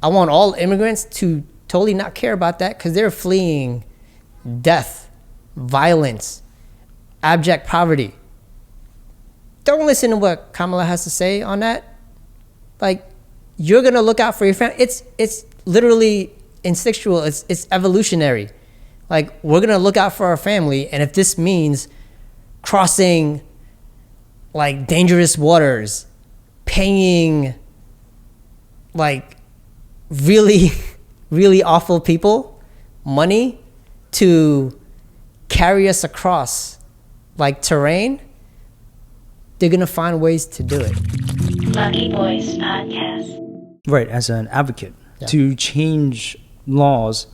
I want all immigrants to totally not care about that because they're fleeing death, violence, abject poverty. Don't listen to what Kamala has to say on that. Like, you're gonna look out for your family. It's literally instinctual. It's evolutionary. Like, we're gonna look out for our family, and if this means crossing like dangerous waters, paying like really, really awful people money to carry us across like terrain, they're gonna find ways to do it. Lucky Boys Podcast. Right, as an advocate, to change laws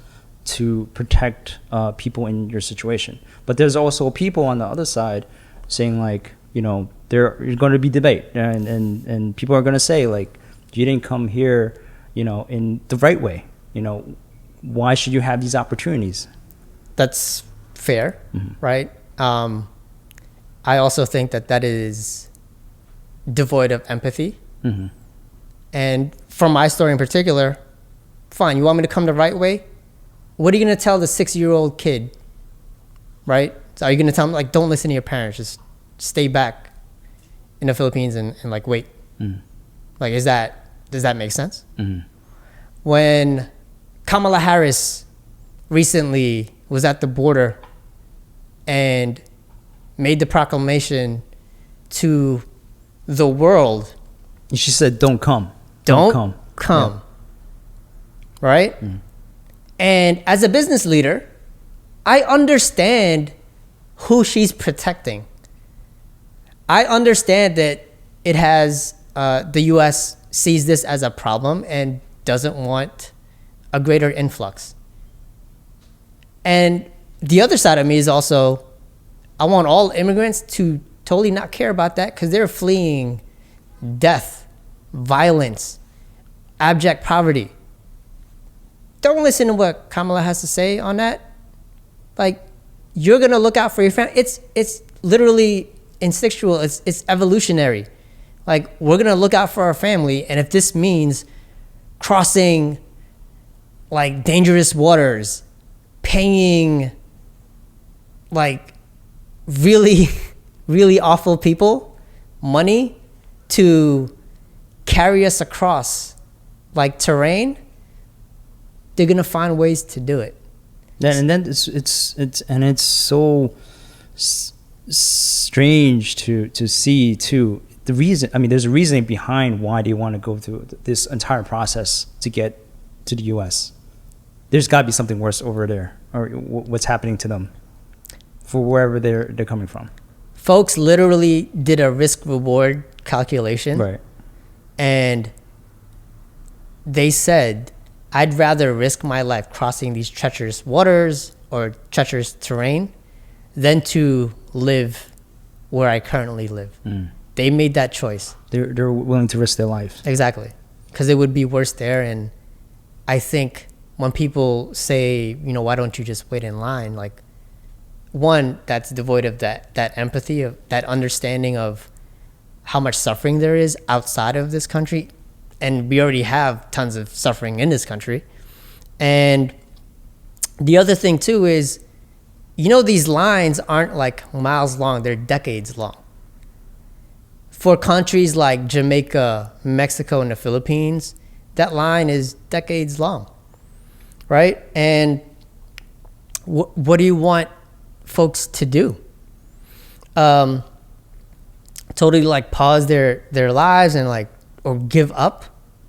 to protect people in your situation. But there's also people on the other side saying, like, you know, there's going to be debate, and people are going to say, like, you didn't come here, you know, in the right way. You know, why should you have these opportunities? That's fair, right? I also think that is devoid of empathy. And for my story in particular, fine, you want me to come the right way? What are you going to tell the 6-year-old kid, right? So are you going to tell them, like, don't listen to your parents, just stay back in the Philippines and like, wait? Like, does that make sense? When Kamala Harris recently was at the border and made the proclamation to the world, She said, don't come. Don't come. Yeah. Right? And as a business leader, I understand who she's protecting. I understand that it has, the U.S. sees this as a problem and doesn't want a greater influx. And the other side of me is also, I want all immigrants to totally not care about that because they're fleeing death, violence, abject poverty. Don't listen to what Kamala has to say on that. Like, you're gonna look out for your family. It's literally instinctual. It's evolutionary. Like, we're gonna look out for our family, and if this means crossing like dangerous waters, paying like really, really awful people money to carry us across like terrain, they're gonna find ways to do it. And then it's so strange to see too. The reason, I mean, there's a reasoning behind why they want to go through this entire process to get to the U.S. There's got to be something worse over there, or what's happening to them, for wherever they're coming from. Folks literally did a risk-reward calculation, Right? And they said, I'd rather risk my life crossing these treacherous waters or treacherous terrain than to live where I currently live. They made that choice. They're willing to risk their life. Exactly. Because it would be worse there. And I think when people say, you know, why don't you just wait in line? Like, one, that's devoid of that empathy, of that understanding of how much suffering there is outside of this country. And we already have tons of suffering in this country. And the other thing too is, you know, these lines aren't like miles long, they're decades long. For countries like Jamaica, Mexico, and the Philippines, that line is decades long, right? And what do you want folks to do? Totally like pause their lives and like, or give up?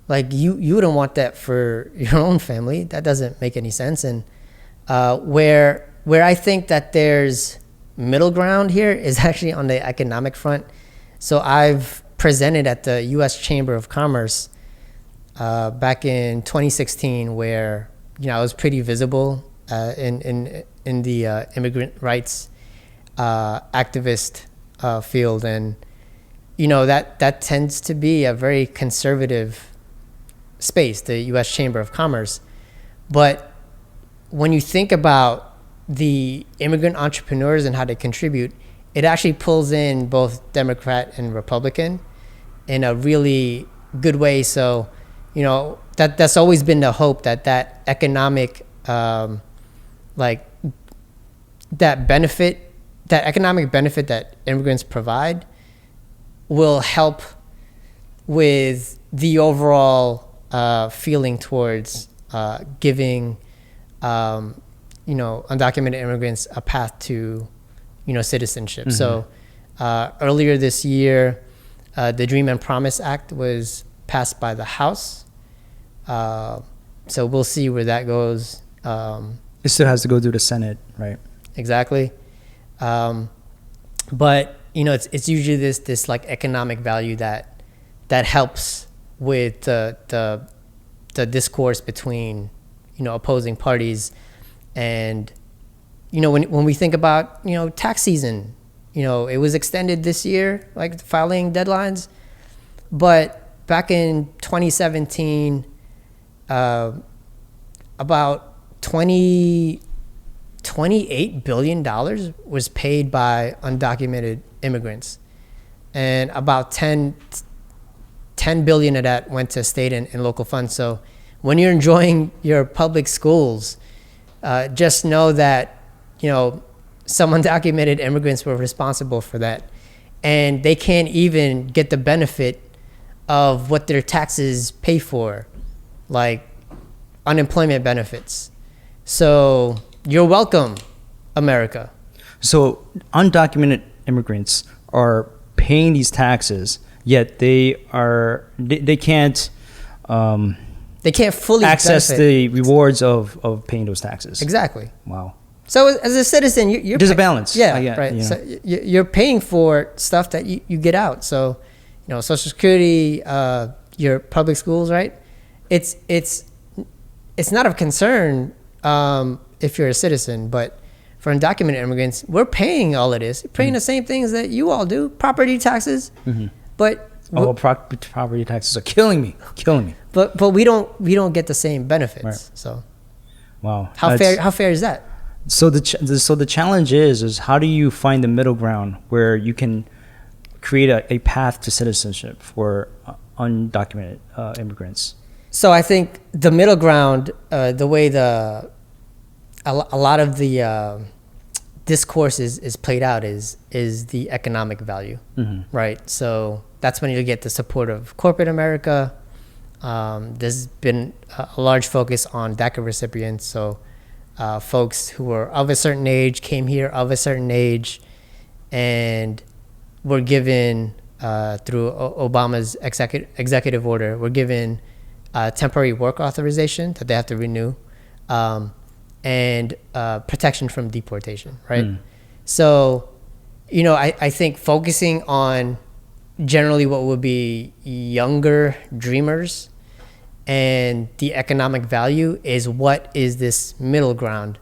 Like, you wouldn't want that for your own family. That doesn't make any sense. And where I think that there's middle ground here is actually on the economic front. So I've presented at the U.S. Chamber of Commerce back in 2016, where, you know, I was pretty visible in the immigrant rights activist field, and you know that tends to be a very conservative space, the U.S. Chamber of Commerce. But when you think about the immigrant entrepreneurs and how they contribute, it actually pulls in both Democrat and Republican in a really good way. So, you know, that's always been the hope, that economic like that benefit, that economic benefit that immigrants provide will help with the overall feeling towards giving undocumented immigrants a path to citizenship. So earlier this year, the Dream and Promise Act was passed by the House. So we'll see where that goes. It still has to go through the Senate, right? Exactly. But it's usually this like economic value that helps with the discourse between opposing parties. And when we think about tax season, it was extended this year, like filing deadlines, but back in 2017, about $28 billion was paid by undocumented immigrants, and about 10 billion of that went to state and local funds. So when you're enjoying your public schools, just know that some undocumented immigrants were responsible for that, and they can't even get the benefit of what their taxes pay for, like unemployment benefits. So you're welcome, America. So undocumented immigrants are paying these taxes, yet they can't fully access benefit the rewards of paying those taxes. Exactly. Wow. So as a citizen, you're there's a balance. Yeah, right. So you're paying for stuff that you get out. So Social Security, your public schools, right? It's not of concern if you're a citizen, but for undocumented immigrants, we're paying all of this. We're paying the same things that you all do, property taxes. But property taxes are killing me. But we don't get the same benefits. Right. So wow, how fair is that? So the challenge is how do you find the middle ground where you can create a path to citizenship for undocumented immigrants? So I think the middle ground, the way a lot of the discourse is played out is the economic value, right? So that's when you get the support of corporate America. There's been a large focus on DACA recipients, so folks who were of a certain age came here of a certain age and were given through Obama's executive order, were given temporary work authorization that they have to renew, and protection from deportation, right? So, I think focusing on generally what would be younger dreamers and the economic value is what is this middle ground.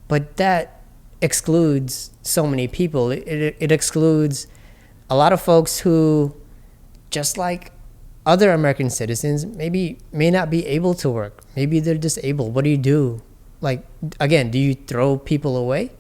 But that excludes so many people. It excludes a lot of folks who, just like other American citizens, may not be able to work. Maybe they're disabled. What do you do? Like, again, do you throw people away?